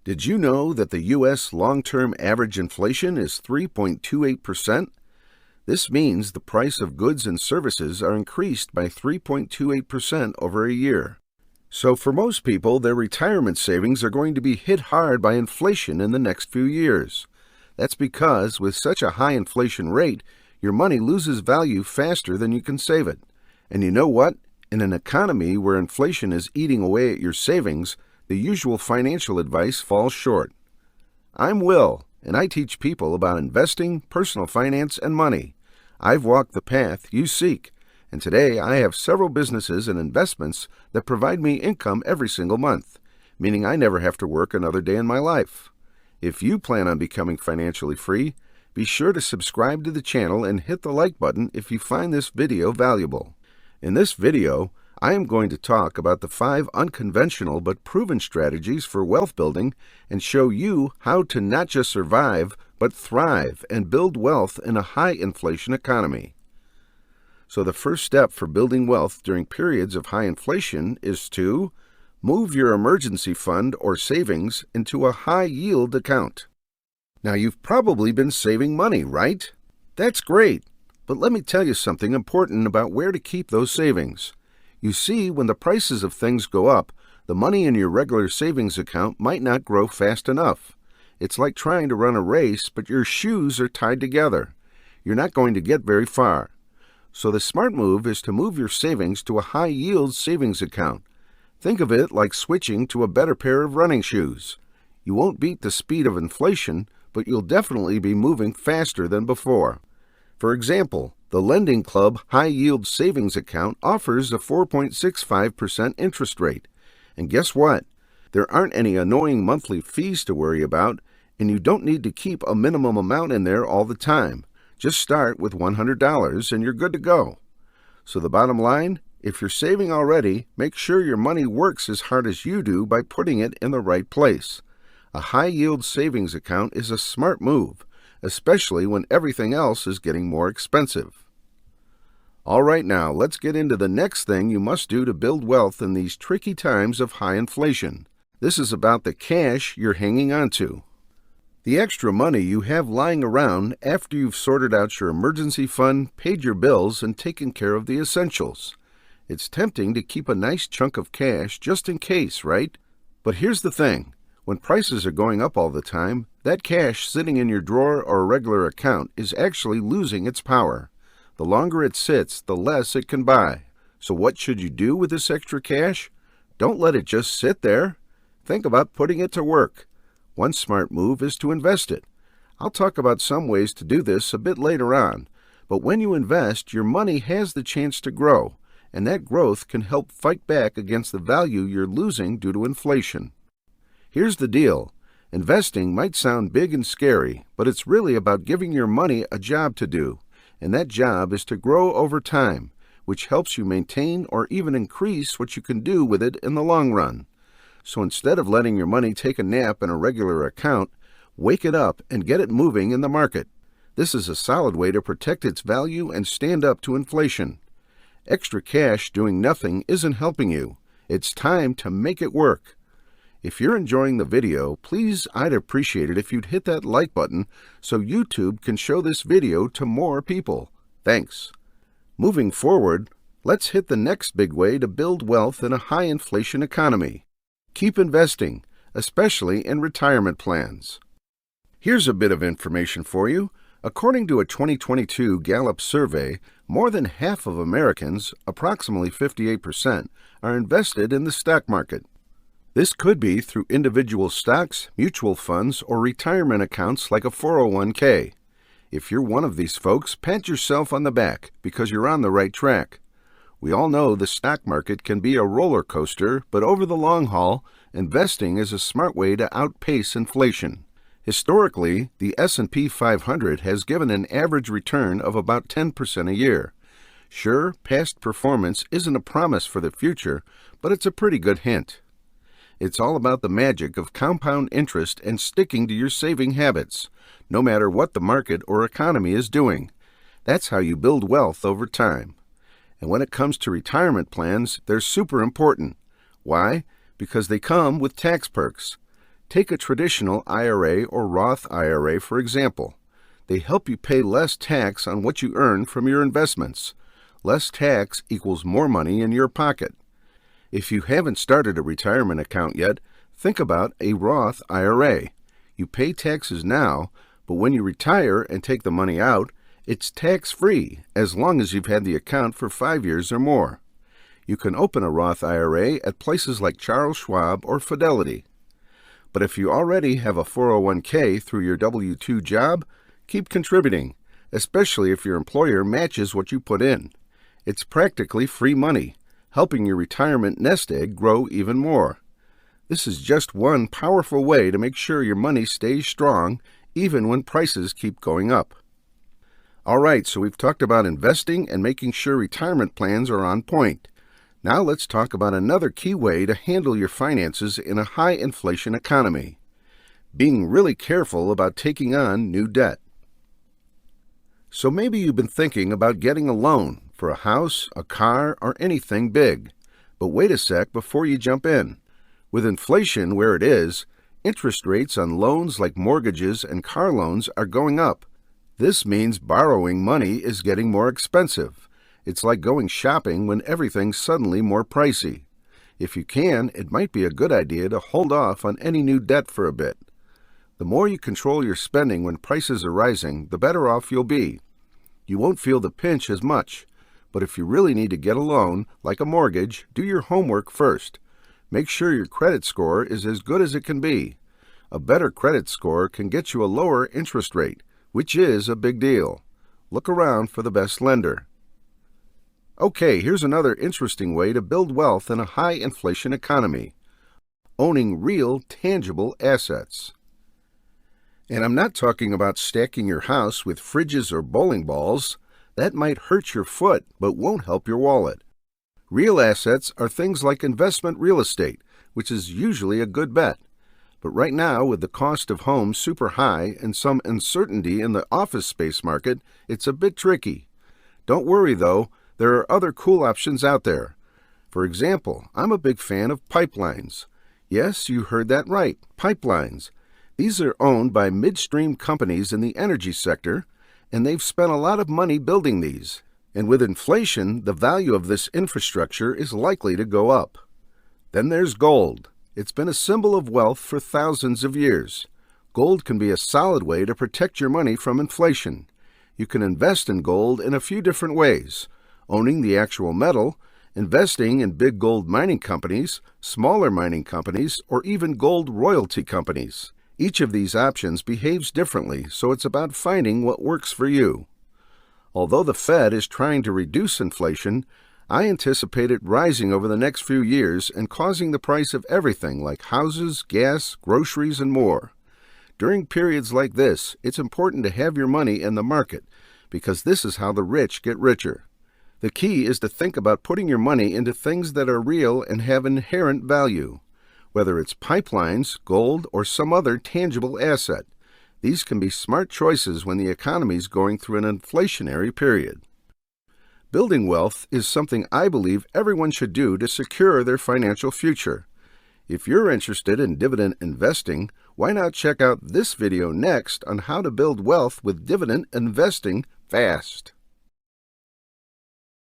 Did you know that the U.S. long-term average inflation is 3.28%? This means the price of goods and services are increased by 3.28% over a year. So for most people, their retirement savings are going to be hit hard by inflation in the next few years. That's because with such a high inflation rate, your money loses value faster than you can save it. And you know what? In an economy where inflation is eating away at your savings, the usual financial advice falls short. I'm Will, and I teach people about investing, personal finance, and money. I've walked the path you seek, and today I have several businesses and investments that provide me income every single month, meaning I never have to work another day in my life. If you plan on becoming financially free, be sure to subscribe to the channel and hit the like button if you find this video valuable. In this video, I am going to talk about the 5 unconventional but proven strategies for wealth building and show you how to not just survive, but thrive and build wealth in a high inflation economy. So the first step for building wealth during periods of high inflation is to move your emergency fund or savings into a high yield account. Now you've probably been saving money, right? That's great, but let me tell you something important about where to keep those savings. You see, when the prices of things go up, the money in your regular savings account might not grow fast enough. It's like trying to run a race, but your shoes are tied together. You're not going to get very far. So the smart move is to move your savings to a high-yield savings account. Think of it like switching to a better pair of running shoes. You won't beat the speed of inflation, but you'll definitely be moving faster than before. For example, the Lending Club High Yield Savings Account offers a 4.65% interest rate. And guess what? There aren't any annoying monthly fees to worry about, and you don't need to keep a minimum amount in there all the time. Just start with $100 and you're good to go. So the bottom line, if you're saving already, make sure your money works as hard as you do by putting it in the right place. A high-yield savings account is a smart move, especially when everything else is getting more expensive. All right, now let's get into the next thing you must do to build wealth in these tricky times of high inflation. This is about the cash you're hanging on to. The extra money you have lying around after you've sorted out your emergency fund, paid your bills, and taken care of the essentials. It's tempting to keep a nice chunk of cash just in case, right? But here's the thing. When prices are going up all the time, that cash sitting in your drawer or a regular account is actually losing its power. The longer it sits, the less it can buy. So what should you do with this extra cash? Don't let it just sit there. Think about putting it to work. One smart move is to invest it. I'll talk about some ways to do this a bit later on, but when you invest, your money has the chance to grow, and that growth can help fight back against the value you're losing due to inflation. Here's the deal. Investing might sound big and scary, but it's really about giving your money a job to do, and that job is to grow over time, which helps you maintain or even increase what you can do with it in the long run. So instead of letting your money take a nap in a regular account, wake it up and get it moving in the market. This is a solid way to protect its value and stand up to inflation. Extra cash doing nothing isn't helping you. It's time to make it work. If you're enjoying the video, please, I'd appreciate it if you'd hit that like button so YouTube can show this video to more people. Thanks. Moving forward, let's hit the next big way to build wealth in a high inflation economy. Keep investing, especially in retirement plans. Here's a bit of information for you. According to a 2022 Gallup survey, more than half of Americans, approximately 58%, are invested in the stock market. This could be through individual stocks, mutual funds, or retirement accounts like a 401k. If you're one of these folks, pat yourself on the back because you're on the right track. We all know the stock market can be a roller coaster, but over the long haul, investing is a smart way to outpace inflation. Historically, the S&P 500 has given an average return of about 10% a year. Sure, past performance isn't a promise for the future, but it's a pretty good hint. It's all about the magic of compound interest and sticking to your saving habits, no matter what the market or economy is doing. That's how you build wealth over time. And when it comes to retirement plans, they're super important. Why? Because they come with tax perks. Take a traditional IRA or Roth IRA, for example. They help you pay less tax on what you earn from your investments. Less tax equals more money in your pocket. If you haven't started a retirement account yet, think about a Roth IRA. You pay taxes now, but when you retire and take the money out, it's tax-free as long as you've had the account for 5 years or more. You can open a Roth IRA at places like Charles Schwab or Fidelity. But if you already have a 401k through your W-2 job, keep contributing, especially if your employer matches what you put in. It's practically free money, helping your retirement nest egg grow even more. This is just one powerful way to make sure your money stays strong even when prices keep going up. All right, so we've talked about investing and making sure retirement plans are on point. Now let's talk about another key way to handle your finances in a high inflation economy: being really careful about taking on new debt. So maybe you've been thinking about getting a loan for a house, a car, or anything big. But wait a sec before you jump in. With inflation where it is, interest rates on loans like mortgages and car loans are going up. This means borrowing money is getting more expensive. It's like going shopping when everything's suddenly more pricey. If you can, it might be a good idea to hold off on any new debt for a bit. The more you control your spending when prices are rising, the better off you'll be. You won't feel the pinch as much. But if you really need to get a loan, like a mortgage, do your homework first. Make sure your credit score is as good as it can be. A better credit score can get you a lower interest rate, which is a big deal. Look around for the best lender. Okay, here's another interesting way to build wealth in a high inflation economy: owning real, tangible assets. And I'm not talking about stacking your house with fridges or bowling balls. That might hurt your foot, but won't help your wallet. Real assets are things like investment real estate, which is usually a good bet. But right now, with the cost of homes super high and some uncertainty in the office space market, it's a bit tricky. Don't worry, though, there are other cool options out there. For example, I'm a big fan of pipelines. Yes, you heard that right, pipelines. These are owned by midstream companies in the energy sector, and they've spent a lot of money building these. And with inflation, the value of this infrastructure is likely to go up. Then there's gold. It's been a symbol of wealth for thousands of years. Gold can be a solid way to protect your money from inflation. You can invest in gold in a few different ways: owning the actual metal, investing in big gold mining companies, smaller mining companies, or even gold royalty companies. Each of these options behaves differently, so it's about finding what works for you. Although the Fed is trying to reduce inflation, I anticipate it rising over the next few years and causing the price of everything like houses, gas, groceries, and more. During periods like this, it's important to have your money in the market, because this is how the rich get richer. The key is to think about putting your money into things that are real and have inherent value. Whether it's pipelines, gold, or some other tangible asset, these can be smart choices when the economy is going through an inflationary period. Building wealth is something I believe everyone should do to secure their financial future. If you're interested in dividend investing, why not check out this video next on how to build wealth with dividend investing fast?